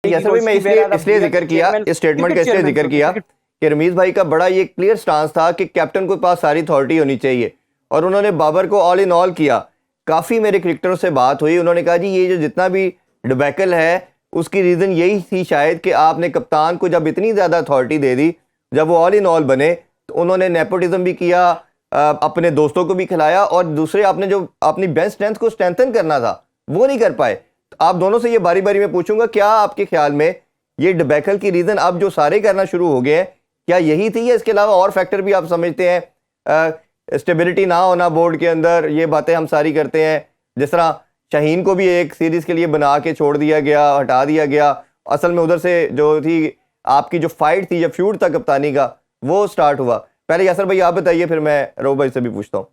यासर भाई, मैं इसलिए जिक्र किया, इस स्टेटमेंट का इसलिए जिक्र किया कि रमीज भाई का बड़ा ये क्लियर स्टांस था कि कैप्टन के पास सारी अथॉरिटी होनी चाहिए, और उन्होंने बाबर को ऑल इन ऑल किया। काफ़ी मेरे क्रिकेटरों से बात हुई, उन्होंने कहा जी ये जो जितना भी डिबैकल है उसकी रीज़न यही थी शायद कि आपने कप्तान को जब इतनी ज़्यादा अथॉरिटी दे दी, जब वो ऑल इन ऑल बने तो उन्होंने नेपोटिज्म भी किया, अपने दोस्तों को भी खिलाया, और दूसरे आपने जो अपनी बेंच स्ट्रेंथ को स्ट्रेंथन करना था वो नहीं कर पाए। तो आप दोनों से ये बारी बारी में पूछूंगा, क्या आपके ख्याल में ये डिबैकल की रीज़न अब जो सारे करना शुरू हो गए हैं, क्या यही थी, या इसके अलावा और फैक्टर भी आप समझते हैं? स्टेबिलिटी ना होना बोर्ड के अंदर, ये बातें हम सारी करते हैं, जिस तरह शाहीन को भी एक सीरीज़ के लिए बना के छोड़ दिया गया, हटा दिया गया, असल में उधर से जो थी आपकी जो फाइट थी या फ्यूड था कप्तानी का, वो स्टार्ट हुआ। पहले यासर भाई आप बताइए, फिर मैं रऊफ भाई से भी पूछता हूँ।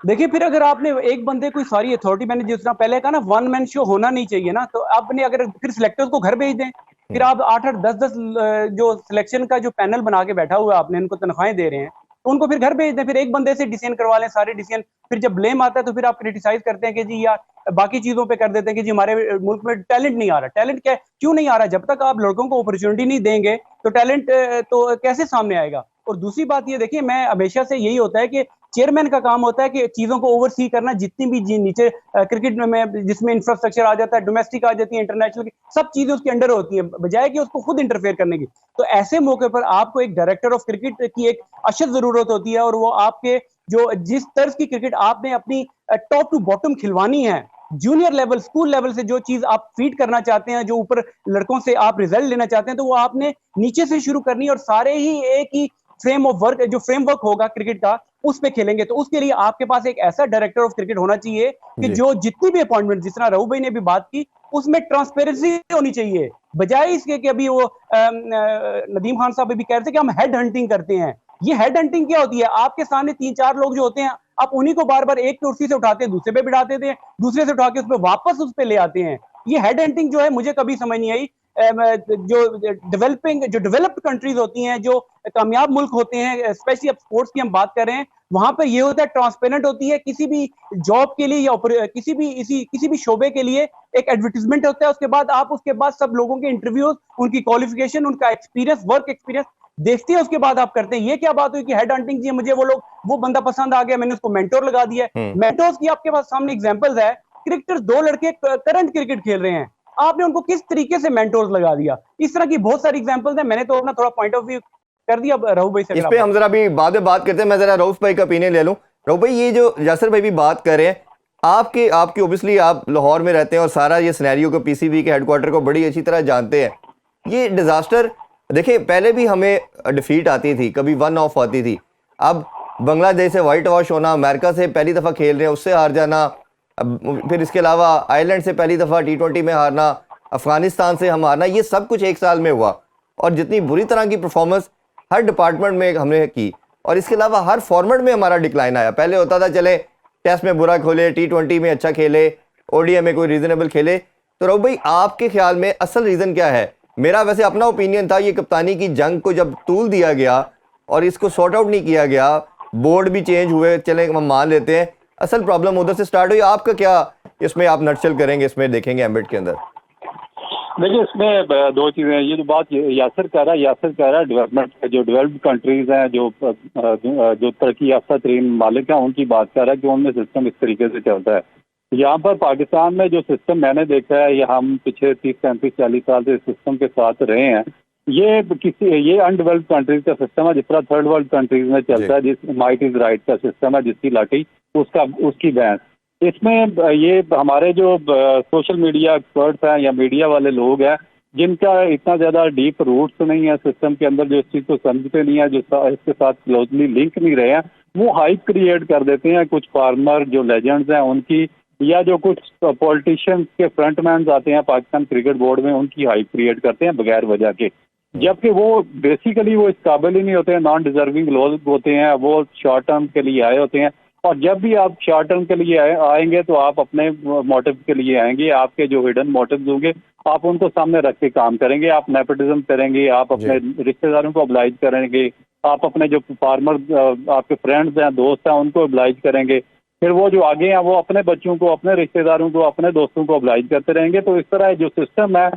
देखिए, फिर अगर आपने एक बंदे कोई सारी अथॉरिटी, मैंने जिस तरह पहले कहा ना, वन मैन शो होना नहीं चाहिए ना, तो आपने अगर फिर सिलेक्टर्स को घर भेज दें, फिर आप 8-8 10-10 जो सिलेक्शन का जो पैनल बना के बैठा हुआ है, आपने इनको तनख्वाहें दे रहे हैं, तो उनको फिर घर भेज दें, फिर एक बंदे से डिसीजन करवा लें सारे डिसीजन। फिर जब ब्लेम आता है तो फिर आप क्रिटिसाइज करते हैं कि जी यार, बाकी चीजों पे कर देते हैं कि जी हमारे मुल्क में टैलेंट नहीं आ रहा। टैलेंट क्या, क्यों नहीं आ रहा? जब तक आप लड़कों को अपॉर्चुनिटी नहीं देंगे तो टैलेंट तो कैसे सामने आएगा? और दूसरी बात ये देखिए, मैं हमेशा से यही होता है कि चेयरमैन का काम होता है कि चीजों को ओवरसी करना, जितनी भी नीचे क्रिकेट में जिसमें इंफ्रास्ट्रक्चर आ जाता है, डोमेस्टिक आ जाती है, इंटरनेशनल की सब चीजें उसके अंडर होती है, बजाय कि उसको खुद इंटरफेयर करने की। तो ऐसे मौके पर आपको एक डायरेक्टर ऑफ क्रिकेट की एक अशद जरूरत होती है, और वो आपके जो जिस तर्ज की क्रिकेट आपने अपनी टॉप टू बॉटम खिलवानी है, जूनियर लेवल, स्कूल लेवल से जो चीज आप फीड करना चाहते हैं, जो ऊपर लड़कों से आप रिजल्ट लेना चाहते हैं, तो वो आपने नीचे से शुरू करनी है, और सारे ही एक ही फ्रेम ऑफ वर्क, जो फ्रेमवर्क होगा क्रिकेट का, उस पे खेलेंगे। तो उसके लिए आपके पास एक ऐसा डायरेक्टर ऑफ क्रिकेट होना चाहिए कि जो जितनी भी अपॉइंटमेंट, जिस तरह रऊफ भाई ने भी बात की, उसमें ट्रांसपेरेंसी होनी चाहिए, बजाय इसके कि अभी वो नदीम खान साहब भी कह रहे थे कि हम हेड हंटिंग करते हैं। ये हेड हंटिंग क्या होती है? आपके सामने 3-4 लोग जो होते हैं, आप उन्हीं को बार बार एक कुर्सी से उठाते हैं, दूसरे पे बिठा देते हैं, दूसरे से उठा के उस पर वापस उस पर ले आते हैं। ये हेड हंटिंग जो है, मुझे कभी समझ नहीं आई। जो डेवलप्ड कंट्रीज होती हैं, जो कामयाब मुल्क होते हैं, स्पेशली अब स्पोर्ट्स की हम बात कर रहे हैं, वहां पर ये होता है, ट्रांसपेरेंट होती है। किसी भी जॉब के लिए या किसी भी शोबे के लिए एक एडवर्टीजमेंट होता है, उसके बाद आप उसके बाद सब लोगों के इंटरव्यूज, उनकी क्वालिफिकेशन, उनका एक्सपीरियंस, वर्क एक्सपीरियंस देखते हैं, उसके बाद आप करते हैं। ये क्या बात हुई कि हेड हंटिंग जी, मुझे वो बंदा पसंद आ गया, मैंने उसको मेंटोर लगा दिया। मेंटोर्स की आपके पास सामने एग्जांपल्स है। क्रिकेटर्स, 2 लड़के करंट क्रिकेट खेल रहे हैं, आपने उनको किस तरीके से मेंटोर्स लगा दिया? इस तरह की बहुत सारी एग्जांपल्स हैं। मैंने तो अपना थोड़ा पॉइंट ऑफ व्यू कर दिया रऊफ भाई से। इस पे हम जरा भी बाद में बात करते हैं, मैं जरा रऊफ भाई का ओपिनियन ले लूं। रऊफ भाई, ये जो यासर भाई भी बात कर रहे हैं, आपकी ओबियसली आप लाहौर में रहते हैं और सारा ये सिनेरियो को, पीसीबी के हेडक्वार्टर को बड़ी अच्छी तरह जानते हैं। ये डिजास्टर देखिए, पहले भी हमें डिफीट आती थी, कभी 1 ऑफ आती थी। अब बांग्लादेश से वाइट वॉश होना, अमेरिका से पहली दफ़ा खेल रहे हैं उससे हार जाना, फिर इसके अलावा आयरलैंड से पहली दफ़ा T20 में हारना, अफगानिस्तान से हम हारना, ये सब कुछ एक साल में हुआ। और जितनी बुरी तरह की परफॉर्मेंस हर डिपार्टमेंट में हमने की, और इसके अलावा हर फॉर्मेट में हमारा डिक्लाइन आया। पहले होता था चले टेस्ट में बुरा खेले, T20 में अच्छा खेले, ODI में कोई रीजनेबल खेले। तो रऊफ भाई, आपके ख्याल में असल रीज़न क्या है? मेरा वैसे अपना ओपिनियन था, ये कप्तानी की जंग को जब तूल दिया गया और इसको सॉर्ट आउट नहीं किया गया, बोर्ड भी चेंज हुए, चले हम मान लेते हैं, असल प्रॉब्लम उधर से स्टार्ट हुई। आपका क्या इसमें आप नटशल करेंगे, इसमें देखेंगे एम्बिट के अंदर? देखिए, इसमें 2 चीजें हैं। ये जो बात यासर कह रहा है डेवलपमेंट, जो डेवलप्ड कंट्रीज हैं, जो तरक्की याफ्ता तरीन मालिक हैं, उनकी बात कर रहा है कि उनमें सिस्टम इस तरीके से चलता है। यहाँ पर पाकिस्तान में जो सिस्टम मैंने देखा है, या हम पिछले 30-35-40 साल से इस सिस्टम के साथ रहे हैं, ये अनडेवलप्ड कंट्रीज का सिस्टम है, जिस तरह थर्ड वर्ल्ड कंट्रीज में चलता है, जिस माइट इज राइट का सिस्टम है, जिसकी लाठी उसकी भैंस। इसमें ये हमारे जो सोशल मीडिया एक्सपर्ट्स हैं या मीडिया वाले लोग हैं, जिनका इतना ज्यादा डीप रूट्स नहीं है सिस्टम के अंदर, जो इस चीज को समझते नहीं है, जो इसके साथ क्लोजली लिंक नहीं रहे हैं, वो हाइप क्रिएट कर देते हैं। कुछ फार्मर जो लेजेंड्स हैं उनकी, या जो कुछ पॉलिटिशियंस के फ्रंटमैन आते हैं पाकिस्तान क्रिकेट बोर्ड में, उनकी हाइप क्रिएट करते हैं बगैर वजह के, जबकि वो बेसिकली वो इस काबिल ही नहीं होते हैं, नॉन डिजर्विंग लोग होते हैं, वो शॉर्ट टर्म के लिए आए होते हैं। और जब भी आप शॉर्ट टर्म के लिए आएंगे तो आप अपने मोटिव के लिए आएंगे, आपके जो हिडन मोटिव्स होंगे आप उनको सामने रख के काम करेंगे, आप नेपोटिज्म करेंगे, आप अपने रिश्तेदारों को ऑब्लाइज करेंगे, आप अपने जो फार्मर आपके फ्रेंड्स हैं, दोस्त हैं, उनको ऑब्लाइज करेंगे। फिर वो जो आगे हैं वो अपने बच्चों को, अपने रिश्तेदारों को, अपने दोस्तों को ऑब्लाइज करते रहेंगे। तो इस तरह जो सिस्टम है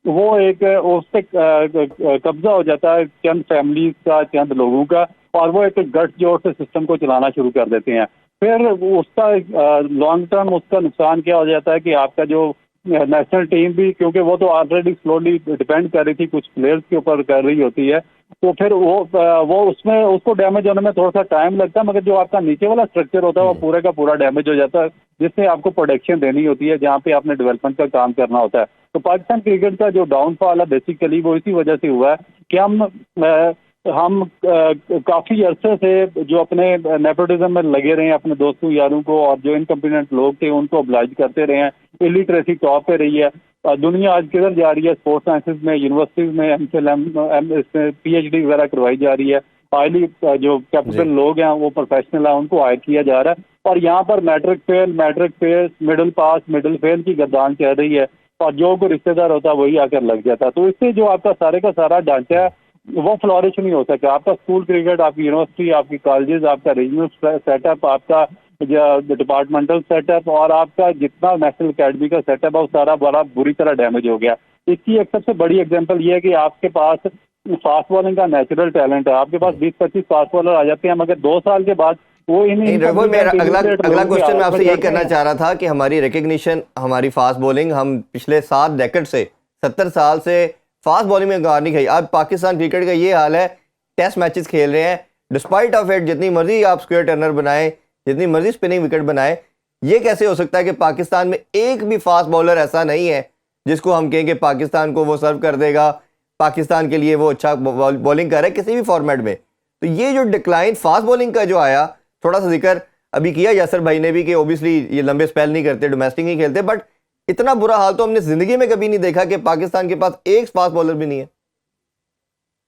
वो एक उस पे कब्जा हो जाता है चंद फैमिलीज का, चंद लोगों का, और वो एक गठजोड़ से सिस्टम को चलाना शुरू कर देते हैं। फिर उसका लॉन्ग टर्म उसका नुकसान क्या हो जाता है कि आपका जो नेशनल टीम भी, क्योंकि वो तो ऑलरेडी स्लोली डिपेंड कर रही थी कुछ प्लेयर्स के ऊपर कर रही होती है, तो फिर वो उसमें उसको डैमेज होने में थोड़ा सा टाइम लगता है, मगर जो आपका नीचे वाला स्ट्रक्चर होता है वो पूरे का पूरा डैमेज हो जाता है, जिससे आपको प्रोटेक्शन देनी होती है जहाँ पे आपने डेवलपमेंट का काम करना होता है। तो पाकिस्तान क्रिकेट का जो डाउनफॉल है बेसिकली वो इसी वजह से हुआ है कि हम काफी अरसे से जो अपने नेपोटिज्म में लगे रहे हैं, अपने दोस्तों यारों को, और जो इनकम्पिटेंट लोग थे उनको ऑब्लाइज करते रहे हैं। इलिटरेसी टॉप पे रही है। दुनिया आज किधर जा रही है? स्पोर्ट्स साइंसेज में, यूनिवर्सिटीज में इसमें PhD वगैरह करवाई जा रही है। हाईली जो कैपिटल लोग हैं वो प्रोफेशनल है, उनको हायर किया जा रहा है। और यहाँ पर matric fail, middle pass, middle fail की गर्दान चल रही है, और जो कोई रिश्तेदार होता है वही आकर लग जाता है। तो इससे जो आपका सारे का सारा ढांचा है वो फ्लॉरिश नहीं हो सका। आपका स्कूल क्रिकेट, आपकी यूनिवर्सिटी, आपकी कॉलेजेस, आपका रीजनल सेटअप, आपका डिपार्टमेंटल सेटअप, और आपका जितना नेशनल अकेडमी का सेटअप है वो सारा बड़ा बुरी तरह डैमेज हो गया। इसकी एक सबसे बड़ी एग्जांपल ये है कि आपके पास फास्ट बॉलिंग का नेचुरल टैलेंट है, आपके पास 20-25 फास्ट बॉलर आ जाते हैं, मगर 2 साल के बाद वो नहीं रघुवर, मेरा अगला क्वेश्चन मैं आपसे यही करना चाह रहा था कि हमारी रिकग्निशन, हमारी फास्ट बॉलिंग, हम पिछले 7 डेकेड से 70 साल से फास्ट बॉलिंग में गार नहीं खाई। अब पाकिस्तान क्रिकेट का ये हाल है, टेस्ट मैचेस खेल रहे हैं, डिस्पाइट ऑफ इट जितनी मर्जी आप स्क्वायर टर्नर बनाएं, जितनी मर्जी स्पिनिंग विकेट बनाएं, ये कैसे हो सकता है कि पाकिस्तान में एक भी फास्ट बॉलर ऐसा नहीं है जिसको हम कहें कि पाकिस्तान को वो सर्व कर देगा, पाकिस्तान के लिए वो अच्छा बॉलिंग कर रहा है किसी भी फॉर्मेट में। तो ये जो डिक्लाइन फास्ट बॉलिंग का जो आया, थोड़ा सा जिक्र अभी किया यासर भाई ने भी कि ओबियसली ये लंबे स्पेल नहीं करते, डोमेस्टिक नहीं खेलते, बट इतना बुरा हाल तो हमने जिंदगी में कभी नहीं देखा कि पाकिस्तान के पास एक फास्ट बॉलर भी नहीं है।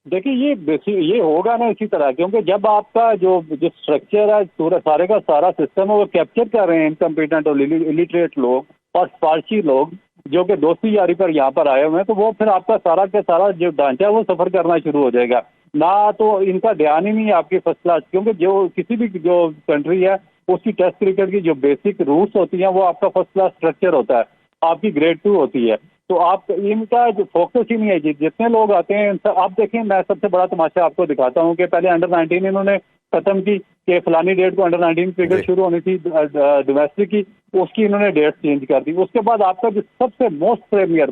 देखिए ये होगा ना इसी तरह, क्योंकि जब आपका जो स्ट्रक्चर है पूरा सारे का सारा सिस्टम है वो कैप्चर कर रहे हैं इनकम्पिटेंट और इलिटरेट लोग और स्पार्शी लोग जो कि दोस्ती यारी पर यहाँ पर आए हुए हैं, तो वो फिर आपका सारा का सारा जो ढांचा है वो सफर करना शुरू हो जाएगा ना। तो इनका ध्यान ही नहीं है आपकी फर्स्ट क्लास, क्योंकि जो किसी भी जो कंट्री है उसकी टेस्ट क्रिकेट की जो बेसिक रूल्स होती हैं वो आपका फर्स्ट क्लास स्ट्रक्चर होता है, आपकी ग्रेड 2 होती है। तो आप इनका जो फोकस ही नहीं है, जितने लोग आते हैं आप देखें, मैं सबसे बड़ा तमाशा आपको दिखाता हूँ कि पहले अंडर 19 इन्होंने खत्म की कि फलानी डेट को अंडर 19 क्रिकेट शुरू होनी थी डोमेस्टिक की, उसकी इन्होंने डेट चेंज कर दी। उसके बाद आपका जो सबसे most premier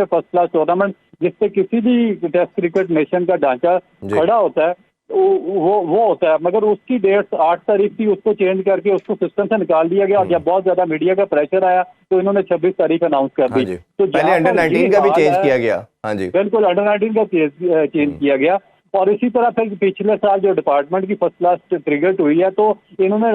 first class tournament जिससे किसी भी टेस्ट क्रिकेट नेशन का ढांचा खड़ा होता है वो होता है, मगर उसकी डेट 8 तारीख थी, उसको चेंज करके उसको सिस्टम से निकाल दिया गया। और जब बहुत ज्यादा मीडिया का प्रेशर आया तो इन्होंने 26 तारीख अनाउंस कर दी। तो पहले अंडर 19 का भी चेंज किया गया। हाँ जी बिल्कुल, अंडर 19 का चेंज किया गया। और इसी तरह फिर पिछले साल जो डिपार्टमेंट की फर्स्ट क्लास क्रिकेट हुई है, तो इन्होंने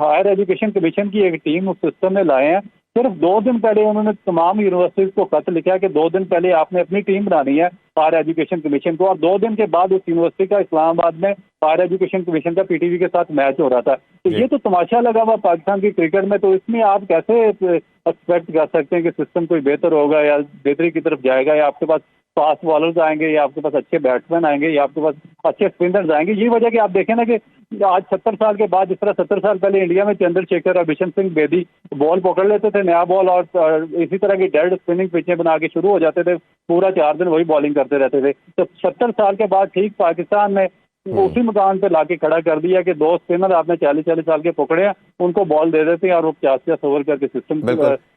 हायर एजुकेशन कमीशन की एक टीम उस सिस्टम में लाए हैं। सिर्फ 2 दिन पहले उन्होंने तमाम यूनिवर्सिटीज को खत लिखा कि 2 दिन पहले आपने अपनी टीम बनानी है हायर एजुकेशन कमीशन को, और 2 दिन के बाद उस यूनिवर्सिटी का इस्लामाबाद में हायर एजुकेशन कमीशन का PTV के साथ मैच हो रहा था। तो ये तो तमाशा लगा हुआ पाकिस्तान की क्रिकेट में। तो इसमें आप कैसे एक्सपेक्ट कर सकते हैं कि सिस्टम कोई बेहतर होगा या बेहतरी की तरफ जाएगा, या आपके पास फास्ट बॉलर्स आएंगे, या आपके पास अच्छे बैट्समैन आएंगे, या आपके पास अच्छे स्पिनर्स आएंगे। ये वजह कि आप देखें ना कि आज 70 साल के बाद, जिस तरह 70 साल पहले इंडिया में चंद्रशेखर और बिशन सिंह बेदी बॉल पकड़ लेते थे नया बॉल, और इसी तरह की डेड स्पिनिंग पिचें बना के शुरू हो जाते थे, पूरा 4 दिन वही बॉलिंग करते रहते थे। तो 70 साल के बाद ठीक पाकिस्तान में उसी मकान पे लाके खड़ा कर दिया कि 2 स्पिनर आपने 40-40 साल के पकड़े हैं, उनको बॉल दे देते हैं और वो 50-50 ओवर करके सिस्टम